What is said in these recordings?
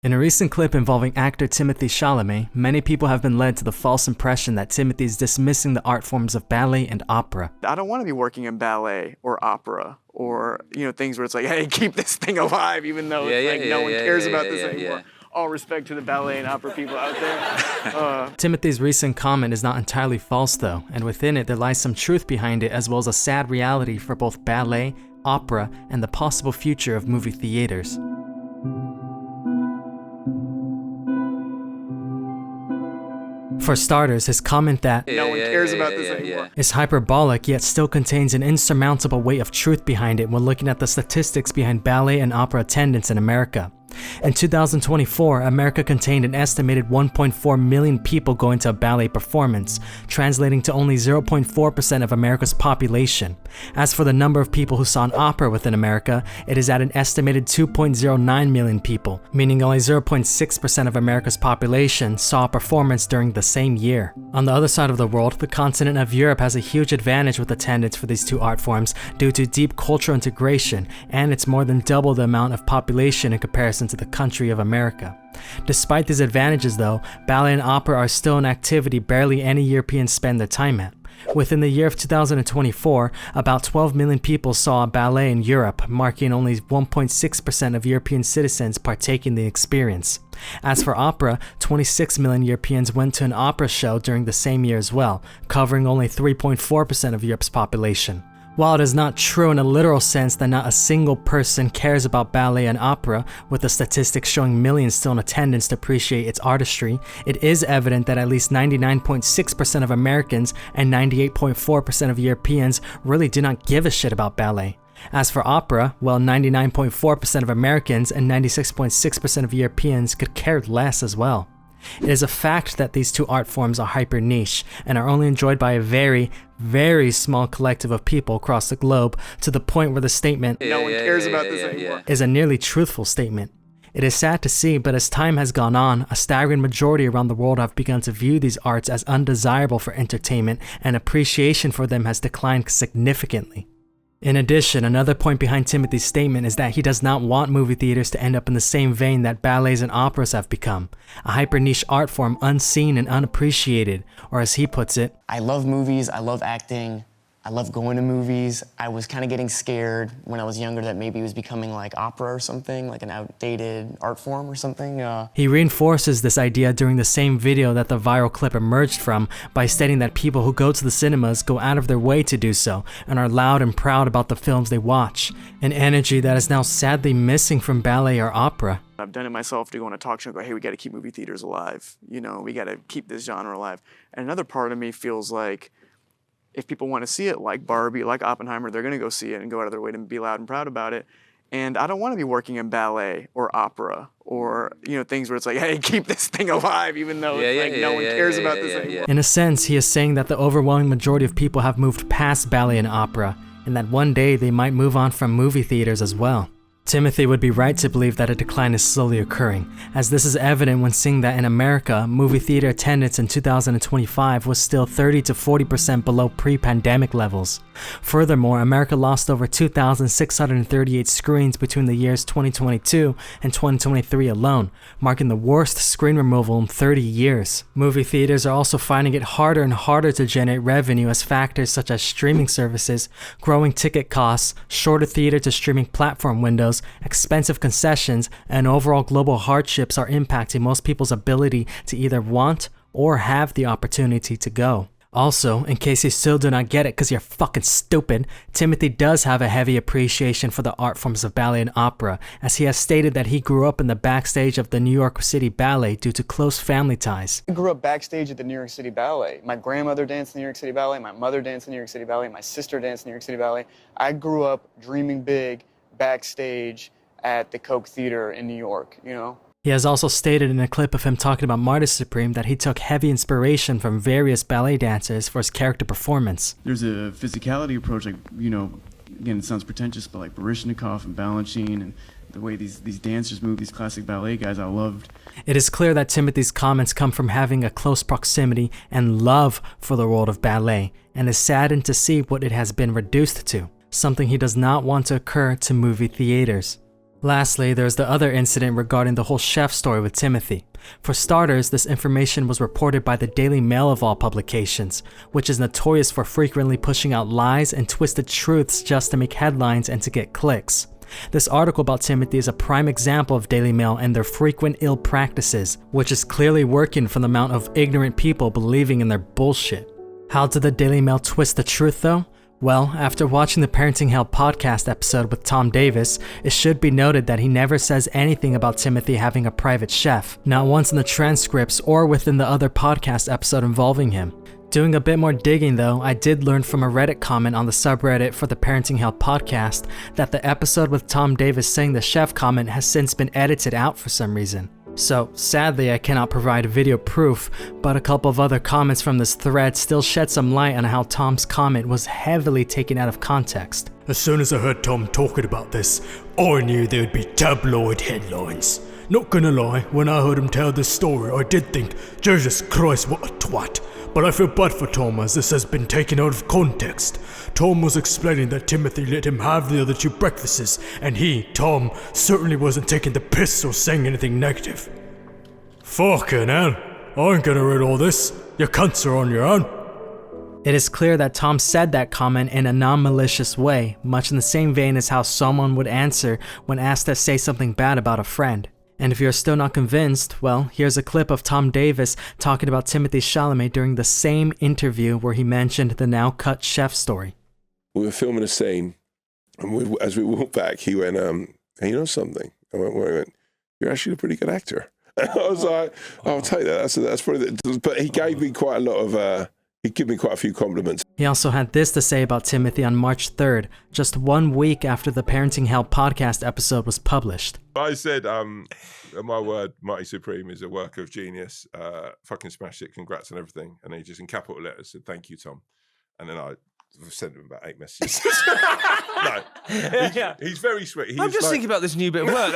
In a recent clip involving actor Timothee Chalamet, many people have been led to the false impression that Timothee is dismissing the art forms of ballet and opera. I don't want to be working in ballet or opera or, things where it's like, hey, keep this thing alive, even though no one cares about this anymore. All respect to the ballet and opera people out there. Timothy's recent comment is not entirely false though, and within it there lies some truth behind it as well as a sad reality for both ballet, opera, and the possible future of movie theaters. For starters, his comment that no one cares about this anymore is hyperbolic yet still contains an insurmountable weight of truth behind it when looking at the statistics behind ballet and opera attendance in America. In 2024, America contained an estimated 1.4 million people going to a ballet performance, translating to only 0.4% of America's population. As for the number of people who saw an opera within America, it is at an estimated 2.09 million people, meaning only 0.6% of America's population saw a performance during the same year. On the other side of the world, the continent of Europe has a huge advantage with attendance for these two art forms due to deep cultural integration, and it's more than double the amount of population in comparison to the country of America. Despite these advantages though, ballet and opera are still an activity barely any Europeans spend their time at. Within the year of 2024, about 12 million people saw ballet in Europe, marking only 1.6% of European citizens partaking in the experience. As for opera, 26 million Europeans went to an opera show during the same year as well, covering only 3.4% of Europe's population. While it is not true in a literal sense that not a single person cares about ballet and opera, with the statistics showing millions still in attendance to appreciate its artistry, it is evident that at least 99.6% of Americans and 98.4% of Europeans really do not give a shit about ballet. As for opera, well, 99.4% of Americans and 96.6% of Europeans could care less as well. It is a fact that these two art forms are hyper niche and are only enjoyed by a very, very small collective of people across the globe, to the point where the statement no one cares about this anymore is a nearly truthful statement. It is sad to see, but as time has gone on, a staggering majority around the world have begun to view these arts as undesirable for entertainment, and appreciation for them has declined significantly. In addition, another point behind Timothy's statement is that he does not want movie theaters to end up in the same vein that ballets and operas have become, a hyper-niche art form unseen and unappreciated, or as he puts it, I love movies, I love acting, I love going to movies. I was kind of getting scared when I was younger that maybe it was becoming like opera or something, like an outdated art form or something. He reinforces this idea during the same video that the viral clip emerged from by stating that people who go to the cinemas go out of their way to do so and are loud and proud about the films they watch, an energy that is now sadly missing from ballet or opera. I've done it myself to go on a talk show and go, hey, we got to keep movie theaters alive. We got to keep this genre alive. And another part of me feels like if people want to see it, like Barbie, like Oppenheimer, they're going to go see it and go out of their way to be loud and proud about it. And I don't want to be working in ballet or opera or, things where it's like, hey, keep this thing alive, even though no one cares about this anymore. In a sense, he is saying that the overwhelming majority of people have moved past ballet and opera, and that one day they might move on from movie theaters as well. Timothy would be right to believe that a decline is slowly occurring, as this is evident when seeing that in America, movie theater attendance in 2025 was still 30 to 40% below pre-pandemic levels. Furthermore, America lost over 2,638 screens between the years 2022 and 2023 alone, marking the worst screen removal in 30 years. Movie theaters are also finding it harder and harder to generate revenue as factors such as streaming services, growing ticket costs, shorter theater to streaming platform windows, expensive concessions, and overall global hardships are impacting most people's ability to either want or have the opportunity to go. Also, in case you still do not get it because you're fucking stupid, Timothy does have a heavy appreciation for the art forms of ballet and opera, as he has stated that he grew up in the backstage of the New York City Ballet due to close family ties. I grew up backstage at the New York City Ballet. My grandmother danced in the New York City Ballet, my mother danced in the New York City Ballet, my sister danced in the New York City Ballet. I grew up dreaming big backstage at the Coke Theater in New York, He has also stated in a clip of him talking about Martyrs Supreme that he took heavy inspiration from various ballet dancers for his character performance. There's a physicality approach, like, again, it sounds pretentious, but like Baryshnikov and Balanchine and the way these dancers move, these classic ballet guys, I loved. It is clear that Timothy's comments come from having a close proximity and love for the world of ballet, and is saddened to see what it has been reduced to, something he does not want to occur to movie theaters. Lastly, there's the other incident regarding the whole chef story with Timothee. For starters, this information was reported by the Daily Mail of all publications, which is notorious for frequently pushing out lies and twisted truths just to make headlines and to get clicks. This article about Timothee is a prime example of Daily Mail and their frequent ill practices, which is clearly working from the amount of ignorant people believing in their bullshit. How did the Daily Mail twist the truth though? Well, after watching the Parenting Hell podcast episode with Tom Davis, it should be noted that he never says anything about Timothee having a private chef, not once in the transcripts or within the other podcast episode involving him. Doing a bit more digging though, I did learn from a Reddit comment on the subreddit for the Parenting Hell podcast that the episode with Tom Davis saying the chef comment has since been edited out for some reason. So sadly I cannot provide video proof, but a couple of other comments from this thread still shed some light on how Tom's comment was heavily taken out of context. As soon as I heard Tom talking about this, I knew there would be tabloid headlines. Not gonna lie, when I heard him tell this story I did think, Jesus Christ, what a twat. But I feel bad for Tom as this has been taken out of context. Tom was explaining that Timothee let him have the other 2 breakfasts, and he, Tom, certainly wasn't taking the piss or saying anything negative. Fucking hell, I ain't gonna read all this. Your cunts are on your own. It is clear that Tom said that comment in a non-malicious way, much in the same vein as how someone would answer when asked to say something bad about a friend. And if you're still not convinced, well, here's a clip of Tom Davis talking about Timothee Chalamet during the same interview where he mentioned the now cut chef story. We were filming a scene, and as we walked back, he went, hey, you know something? I went, you're actually a pretty good actor. And I was like, I'll take that. That's probably but he gave me quite a lot of, he gave me quite a few compliments. He also had this to say about Timothee on March 3rd, just 1 week after the Parenting Hell podcast episode was published. I said, my word, Mighty Supreme is a work of genius. Fucking smashed it. Congrats on everything. And he just in capital letters said, thank you, Tom. And then I sent him about 8 messages. No, he's very sweet. I'm just thinking about this new bit of work.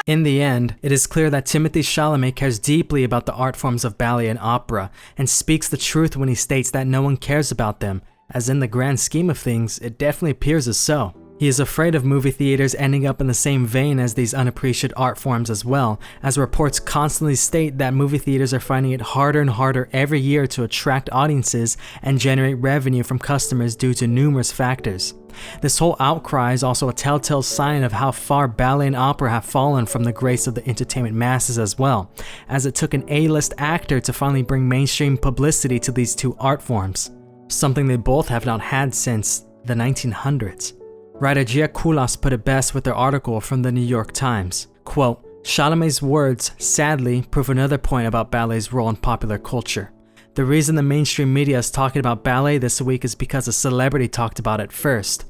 In the end, it is clear that Timothee Chalamet cares deeply about the art forms of ballet and opera, and speaks the truth when he states that no one cares about them, as in the grand scheme of things, it definitely appears as so. He is afraid of movie theaters ending up in the same vein as these unappreciated art forms as well, as reports constantly state that movie theaters are finding it harder and harder every year to attract audiences and generate revenue from customers due to numerous factors. This whole outcry is also a telltale sign of how far ballet and opera have fallen from the grace of the entertainment masses as well, as it took an A-list actor to finally bring mainstream publicity to these 2 art forms, something they both have not had since the 1900s. Writer Gia Kulas put it best with their article from the New York Times. Quote, Chalamet's words, sadly, prove another point about ballet's role in popular culture. The reason the mainstream media is talking about ballet this week is because a celebrity talked about it first.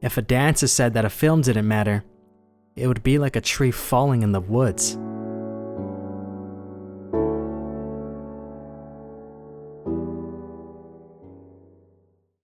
If a dancer said that a film didn't matter, it would be like a tree falling in the woods.